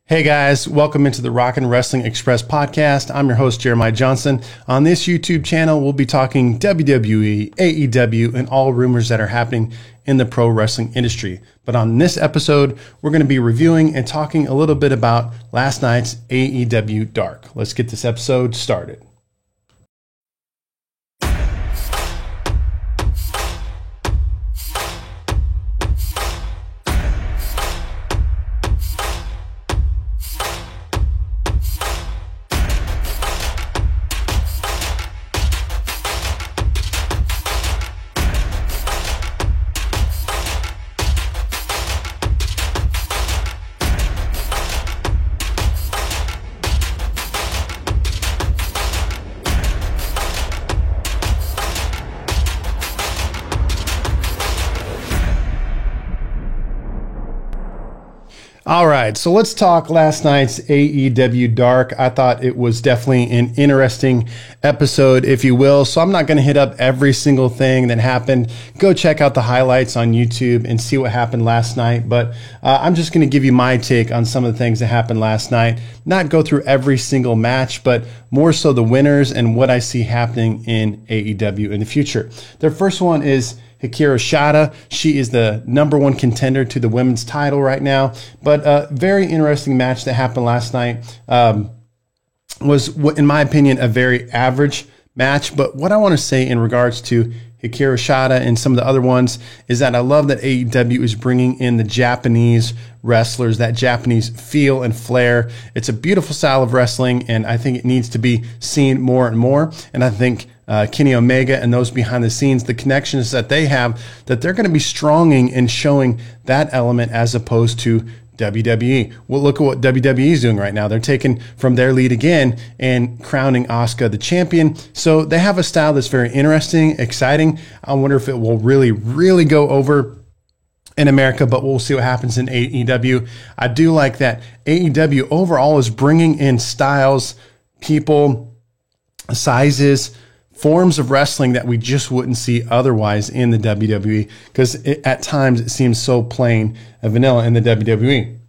Hey guys, welcome into the Rockin' Wrestling Express podcast. I'm your host, Jeremiah Johnson. On this YouTube channel, we'll be talking WWE, AEW, and all rumors that are happening in the pro wrestling industry. But on this episode, we're going to be reviewing and talking a little bit about last night's AEW Dark. Let's get this episode started. All right, so let's talk last night's AEW Dark. I thought it was definitely an interesting episode, if you will. So I'm not going to hit up every single thing that happened. Go check out the highlights on YouTube and see what happened last night. But I'm just going to give you my take on some of the things that happened last night. Not go through every single match, but more so the winners and what I see happening in AEW in the future. Their first one is Hikaru Shida. She is the number one contender to the women's title right now. But a very interesting match that happened last night was, in my opinion, a very average match. But what I want to say in regards to Hikaru Shida and some of the other ones is that I love that AEW is bringing in the Japanese wrestlers, that Japanese feel and flair. It's a beautiful style of wrestling, and I think it needs to be seen more and more. And I think Kenny Omega and those behind the scenes, the connections that they have, that they're going to be stronging and showing that element as opposed to WWE. Well, look at what WWE is doing right now. They're taking from their lead again and crowning Asuka the champion. So they have a style that's very interesting, exciting. I wonder if it will really go over in America, but we'll see what happens in AEW. I do like that AEW overall is bringing in styles, people, sizes, forms of wrestling that we just wouldn't see otherwise in the WWE, because at times it seems so plain and vanilla in the WWE.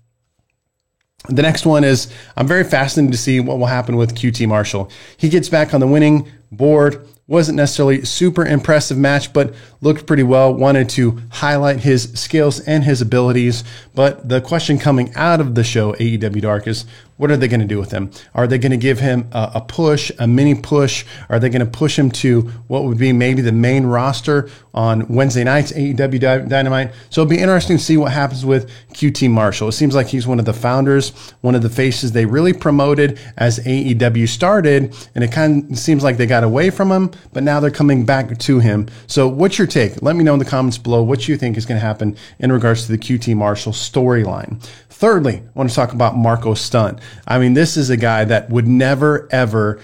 The next one is, I'm very fascinated to see what will happen with QT Marshall. He gets back on the winning board. Wasn't necessarily super impressive match, but looked pretty well. Wanted to highlight his skills and his abilities. But the question coming out of the show, AEW Dark, is what are they going to do with him? Are they going to give him a push, a mini push? Are they going to push him to what would be maybe the main roster on Wednesday nights, AEW Dynamite? So it'll be interesting to see what happens with QT Marshall. It seems like he's one of the founders, one of the faces they really promoted as AEW started, and it kind of seems like they got away from him, but now they're coming back to him. So what's your take? Let me know in the comments below what you think is going to happen in regards to the QT Marshall storyline. Thirdly, I want to talk about Marco Stunt. I mean, this is a guy that would never, ever,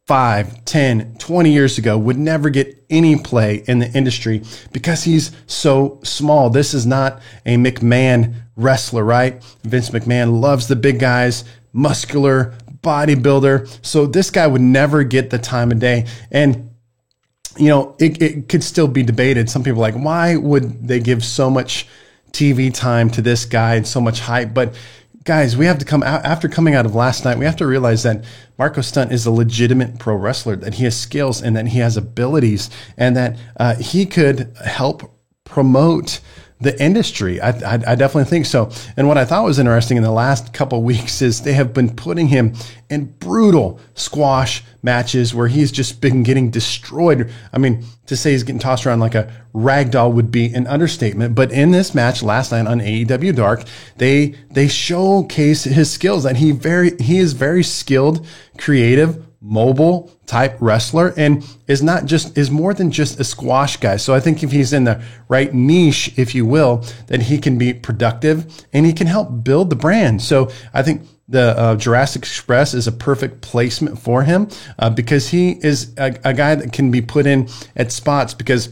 5, 10, 20 years ago, would never get any play in the industry because he's so small. This is not a McMahon wrestler, right? Vince McMahon loves the big guys, muscular, bodybuilder. So this guy would never get the time of day. And you know, it could still be debated. Some people are like, why would they give so much TV time to this guy and so much hype? But guys, we have to come out after coming out of last night. We have to realize that Marco Stunt is a legitimate pro wrestler, that he has skills and that he has abilities, and that he could help promote the industry. I definitely think so. And what I thought was interesting in the last couple of weeks is they have been putting him in brutal squash matches where he's just been getting destroyed. I mean, to say he's getting tossed around like a rag doll would be an understatement. But in this match last night on AEW Dark, they showcase his skills, that he is very skilled, creative, mobile type wrestler, and is more than just a squash guy. So I think if he's in the right niche, if you will, then he can be productive and he can help build the brand. So I think the Jurassic Express is a perfect placement for him because he is a guy that can be put in at spots, because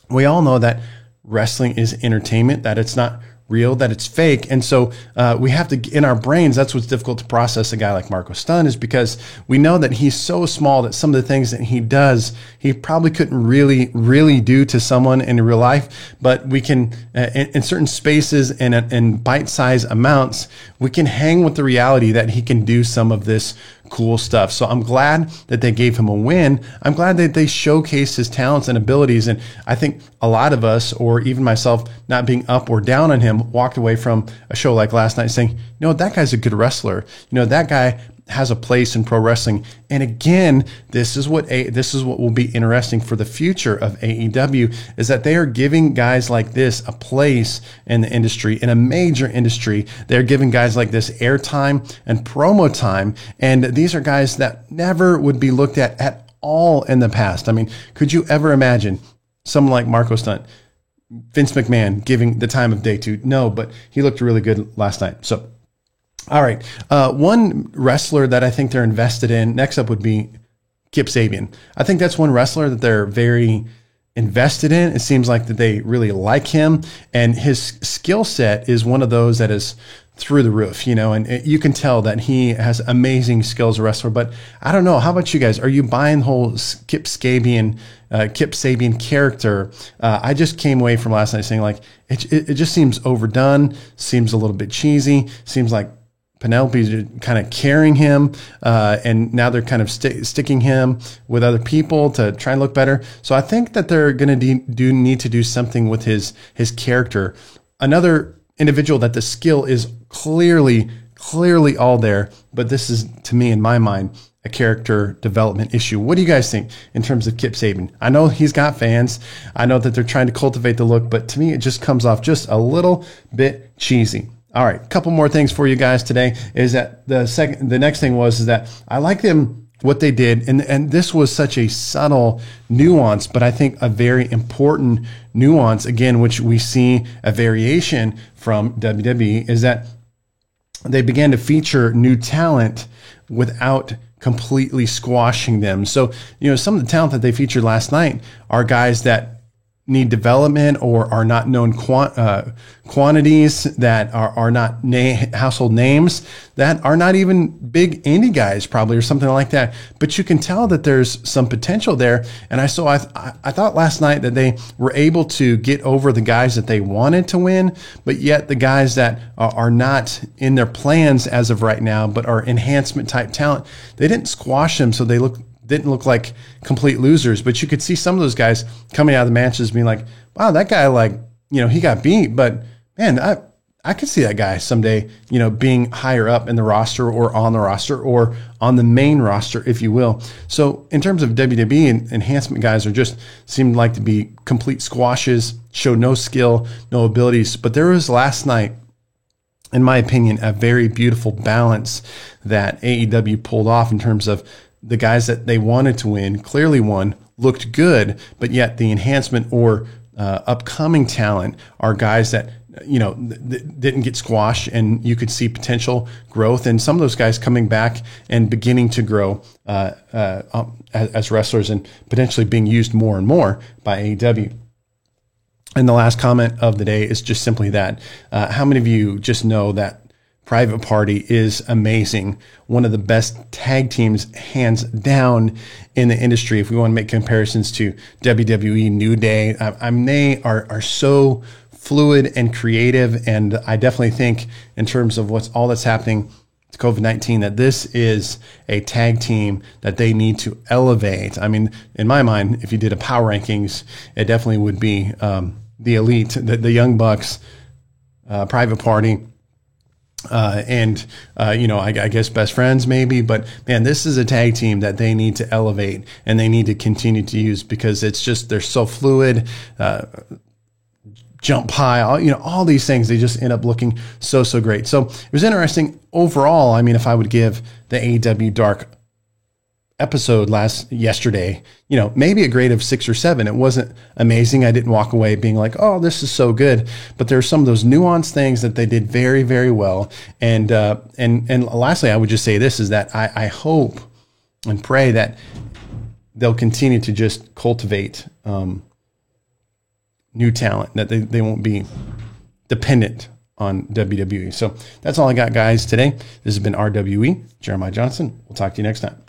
we all know that wrestling is entertainment, that it's not real, that it's fake. And so we have to, in our brains, that's what's difficult to process a guy like Marco Stunt, is because we know that he's so small that some of the things that he does, he probably couldn't really do to someone in real life. But we can, in certain spaces and in bite-sized amounts, we can hang with the reality that he can do some of this cool stuff. So I'm glad that they gave him a win. I'm glad that they showcased his talents and abilities. And I think a lot of us, or even myself, not being up or down on him, walked away from a show like last night saying, you know, that guy's a good wrestler. You know, that guy has a place in pro wrestling. And again, this is what will be interesting for the future of AEW, is that they are giving guys like this a place in the industry, in a major industry. They're giving guys like this airtime and promo time. And these are guys that never would be looked at all in the past. I mean, could you ever imagine someone like Marco Stunt, Vince McMahon giving the time of day to? No, but he looked really good last night. So, all right. One wrestler that I think they're invested in next up would be Kip Sabian. I think that's one wrestler that they're very invested in. It seems like that they really like him, and his skill set is one of those that is through the roof, you know, and you can tell that he has amazing skills as a wrestler. But I don't know. How about you guys? Are you buying the whole Kip Sabian character? I just came away from last night saying, like, it just seems overdone, seems a little bit cheesy, seems like Penelope's kind of carrying him, and now they're kind of sticking him with other people to try and look better. So I think that they're going to need to do something with his character. Another individual that the skill is clearly all there, but this is, to me, in my mind, a character development issue. What do you guys think in terms of Kip Sabian? I know he's got fans. I know that they're trying to cultivate the look, but to me, it just comes off just a little bit cheesy. All right, a couple more things for you guys today is that the next thing is that I like them, what they did, and this was such a subtle nuance, but I think a very important nuance, again, which we see a variation from WWE, is that they began to feature new talent without completely squashing them. So, you know, some of the talent that they featured last night are guys that need development or are not known quantities, that are not household names, that are not even big indie guys probably, or something like that. But you can tell that there's some potential there. And I thought last night that they were able to get over the guys that they wanted to win, but yet the guys that are not in their plans as of right now, but are enhancement type talent, they didn't squash them. So they didn't look like complete losers, but you could see some of those guys coming out of the matches being like, wow, that guy, like, you know, he got beat, but man, I could see that guy someday, you know, being higher up in the roster or on the main roster, if you will. So in terms of WWE, enhancement guys seemed like to be complete squashes, show no skill, no abilities. But there was last night, in my opinion, a very beautiful balance that AEW pulled off in terms of the guys that they wanted to win clearly won, looked good, but yet the enhancement or upcoming talent are guys that, you know, didn't get squashed, and you could see potential growth. And some of those guys coming back and beginning to grow as wrestlers and potentially being used more and more by AEW. And the last comment of the day is just simply that. How many of you just know that Private Party is amazing? One of the best tag teams, hands down, in the industry. If we want to make comparisons to WWE, New Day, they are so fluid and creative. And I definitely think in terms of all that's happening to COVID-19, that this is a tag team that they need to elevate. I mean, in my mind, if you did a power rankings, it definitely would be the Elite, the Young Bucks, Private Party, I guess Best Friends maybe, but man, this is a tag team that they need to elevate and they need to continue to use, because it's just, they're so fluid, jump high, all these things, they just end up looking so great. So it was interesting overall. I mean, if I would give the AEW Dark episode yesterday, maybe a grade of 6 or 7. It wasn't amazing. I didn't walk away being like, oh, this is so good. But there are some of those nuanced things that they did very, very well. And lastly, I would just say this is that I hope and pray that they'll continue to just cultivate new talent, that they won't be dependent on WWE. So that's all I got, guys, today. This has been RWE, Jeremiah Johnson. We'll talk to you next time.